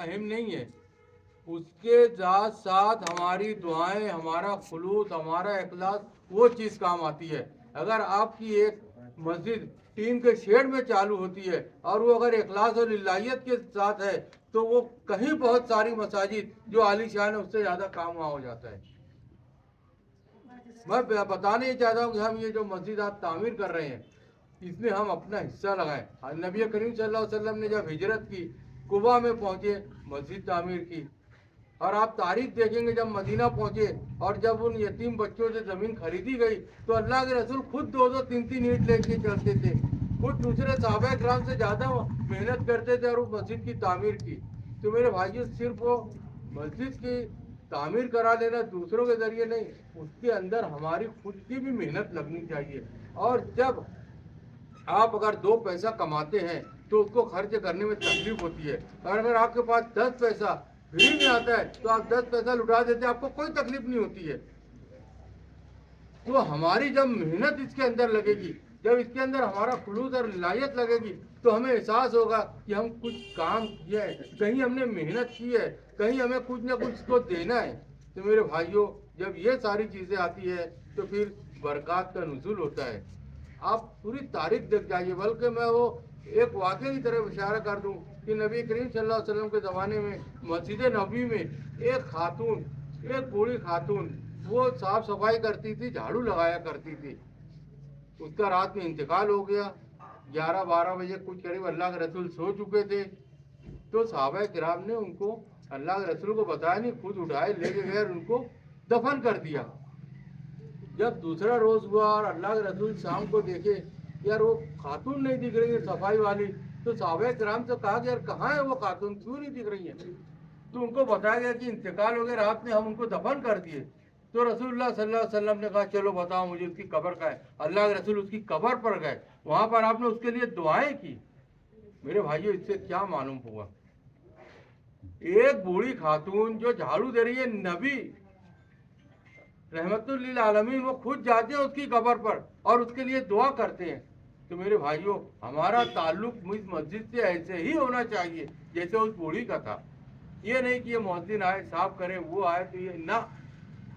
اہم نہیں ہے، اس کے ساتھ ساتھ ہماری دعائیں، ہمارا خلوص، ہمارا اخلاص وہ چیز کام آتی ہے۔ اگر آپ کی ایک مسجد ٹین کے شیڈ میں چالو ہوتی ہے اور وہ اگر اخلاص اور للہیت کے ساتھ ہے تو وہ کہیں بہت ساری مساجد جو عالی شان ہے اس سے زیادہ کام وہاں ہو جاتا ہے۔ میں بتا نہیں چاہتا ہوں کہ ہم یہ جو مسجد آپ تعمیر کر رہے ہیں اس میں ہم اپنا حصہ لگائیں۔ نبی کریم صلی اللہ علیہ وسلم نے جب ہجرت کی، قبا میں پہنچے، مسجد تعمیر کی، اور آپ تاریخ دیکھیں گے جب مدینہ پہنچے اور جب ان یتیم بچوں سے زمین خریدی گئی تو اللہ کے رسول خود 2-2 3-3 اینٹ لے کے چلتے تھے، خود دوسرے صحابہ کرام سے زیادہ محنت کرتے تھے اور وہ مسجد کی تعمیر کی۔ تو میرے بھائیوں، صرف وہ مسجد کی تعمیر کرا لینا دوسروں کے ذریعے نہیں، اس کے اندر ہماری خود کی بھی محنت لگنی چاہیے۔ اور جب آپ اگر 2 پیسہ کماتے ہیں تو اس کو خرچ کرنے میں تکلیف ہوتی ہے، اور اگر آپ کے پاس 10 پیسہ فری میں آتا ہے تو آپ 10 پیسہ لٹا دیتے ہیں، آپ کو کوئی تکلیف نہیں ہوتی ہے۔ تو ہماری جب محنت اس کے اندر لگے گی، جب اس کے اندر ہمارا خلوص اور لائیت لگے گی تو ہمیں احساس ہوگا کہ ہم کچھ کام کیا ہے، کہیں ہم نے محنت کی ہے، کہیں ہمیں کچھ نہ کچھ کو دینا ہے۔ تو میرے بھائیوں، جب یہ ساری چیزیں آتی ہے تو پھر برکات کا نزول ہوتا ہے۔ آپ پوری تاریخ دیکھ جائیے، بلکہ میں وہ ایک واقعے کی طرف اشارہ کر دوں کہ نبی کریم صلی اللہ علیہ وسلم کے زمانے میں مسجد نبوی میں ایک خاتون، ایک بوڑھی خاتون، وہ صاف صفائی کرتی تھی، جھاڑو لگایا کرتی تھی۔ اس کا رات میں انتقال ہو گیا، 11-12 بجے کچھ قریب اللہ کے رسول سو چکے تھے، تو صحابہ کرام نے ان کو، اللہ کے رسول کو بتایا نہیں، خود اٹھائے لے کے گئے اور ان کو دفن کر دیا۔ جب دوسرا روز ہوا اور اللہ کے رسول شام کو دیکھے یار وہ خاتون نہیں دکھ رہی ہے صفائی والی، تو صحابہ کرام سے کہا کہ یار کہاں ہے وہ خاتون، کیوں نہیں دکھ رہی ہے؟ تو ان کو بتایا گیا کہ انتقال ہو گیا، رات میں ہم ان کو دفن کر دیے۔ تو رسول اللہ صلی اللہ علیہ وسلم نے کہا چلو بتاؤ مجھے اس کی قبر کا ہے۔ اللہ کے رسول اس کی قبر پر گئے، وہاں پر آپ نے اس کے لیے دعائیں کی۔ میرے بھائیوں، اس سے کیا معلوم ہوا؟ ایک بوڑھی خاتون جو جھاڑو دے رہی ہے، نبی رحمت للعالمین وہ خود جاتے ہیں اس کی قبر پر اور اس کے لیے دعا کرتے ہیں۔ تو میرے بھائیوں، ہمارا تعلق اس مسجد سے ایسے ہی ہونا چاہیے جیسے اس بوڑھی کا تھا۔ یہ نہیں کہ یہ مؤذن آئے صاف کرے، وہ آئے تو یہ نہ،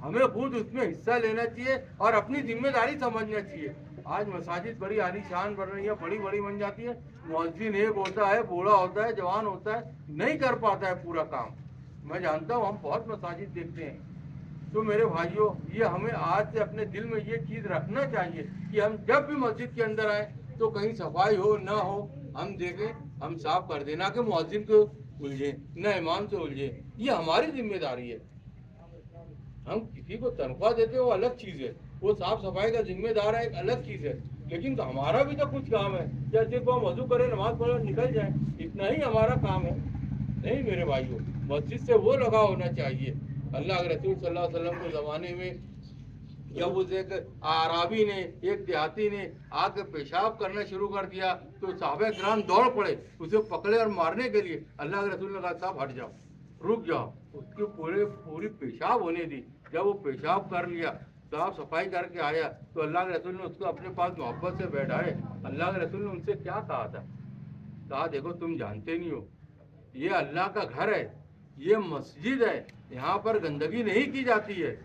ہمیں خود اس میں حصہ لینا چاہیے اور اپنی ذمہ داری سمجھنا چاہیے۔ آج مساجد بڑی عالی شان بن رہی ہے، بڑی بڑی بن جاتی ہے، مؤذن ایک ہوتا ہے، بوڑھا ہوتا ہے، جوان ہوتا ہے، نہیں کر پاتا ہے پورا کام۔ میں جانتا ہوں، ہم بہت مساجد دیکھتے ہیں۔ تو میرے بھائیوں، یہ ہمیں آج سے اپنے دل میں یہ چیز رکھنا چاہیے کہ ہم جب بھی مسجد کے اندر آئیں تو کہیں صفائی ہو نہ ہو، ہم دیکھیں، ہم صاف کر دیں، نہ کہ مؤذن کو الجھیں، نہ امام سے الجھیں۔ یہ ہماری ذمہ داری ہے۔ ہم کسی کو تنخواہ دیتے وہ الگ چیز ہے، وہ صاف صفائی کا ذمہ دار ہے، ایک الگ چیز ہے، لیکن ہمارا بھی تو کچھ کام ہے۔ جیسے کو ہم وضو کریں، نماز پڑھیں، نکل جائیں، اتنا ہی ہمارا کام ہے؟ نہیں میرے بھائیوں، مسجد سے وہ لگا ہونا چاہیے۔ اللہ کے رسول صلی اللہ علیہ وسلم کے زمانے میں جب اس ایک اعرابی نے، ایک دیہاتی نے آ کے پیشاب کرنا شروع کر دیا تو صحابہ کرام دوڑ پڑے اسے پکڑے اور مارنے کے لیے۔ اللہ کے رسول نے کہا صاحب ہٹ جاؤ، رک جاؤ، اس کی پوری پیشاب ہونے دی۔ جب وہ پیشاب کر لیا، صاف صفائی کر کے آیا تو اللہ کے رسول نے اس کو اپنے پاس محبت سے بیٹھائے۔ اللہ کے رسول نے ان سے کیا کہا تھا؟ کہا دیکھو تم جانتے نہیں ہو، یہ اللہ کا گھر ہے، یہ مسجد ہے، یہاں پر گندگی نہیں کی جاتی ہے۔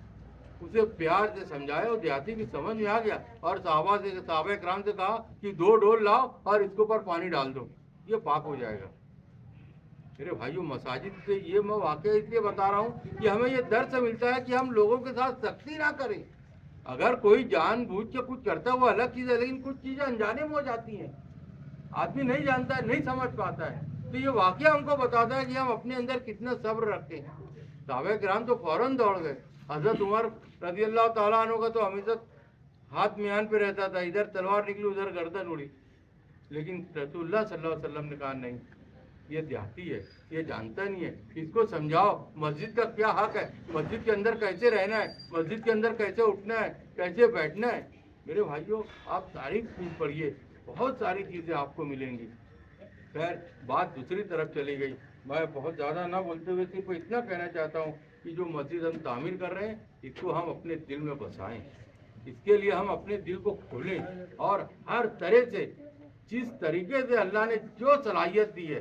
اسے پیار سے سمجھایا، اور دیہاتی کی سمجھ میں آ گیا، اور صحابہ کرام سے کہا کہ 2 ڈول لاؤ اور اس کے اوپر پانی ڈال دو، یہ پاک ہو جائے گا۔ میرے بھائیوں، مساجد سے یہ میں واقعہ اس لیے بتا رہا ہوں کہ ہمیں یہ درس ملتا ہے کہ ہم لوگوں کے ساتھ سختی نہ کریں۔ اگر کوئی جان بوجھ کے کچھ کرتا ہے وہ الگ چیز ہے، لیکن کچھ چیزیں انجانے میں ہو جاتی ہیں، آدمی نہیں جانتا ہے، نہیں سمجھ پاتا ہے، تو یہ واقعہ ہم کو بتاتا ہے کہ ہم اپنے اندر کتنا صبر رکھتے ہیں۔ صحابہ کرام تو فوراً دوڑ گئے۔ حضرت عمر رضی اللہ تعالیٰ عنہ کا تو ہمیشہ ہاتھ میان پہ رہتا تھا، ادھر تلوار نکلی ادھر گردن اڑی، لیکن رسول اللہ صلی اللہ علیہ وسلم نے کہا نہیں، یہ دیہاتی ہے، یہ جانتا نہیں ہے، اس کو سمجھاؤ مسجد کا کیا حق ہے، مسجد کے اندر کیسے رہنا ہے، مسجد کے اندر کیسے اٹھنا ہے، کیسے بیٹھنا ہے۔ میرے بھائیوں، آپ تاریخ پڑھیے، بہت ساری چیزیں آپ کو ملیں گی۔ خیر، بات دوسری طرف چلی گئی۔ میں بہت زیادہ نہ بولتے ہوئے صرف اتنا کہنا چاہتا ہوں کہ جو مسجد ہم تعمیر کر رہے ہیں اس کو ہم اپنے دل میں بسائیں، اس کے لیے ہم اپنے دل کو کھولیں، اور ہر طرح سے جس طریقے سے اللہ نے جو صلاحیت دی ہے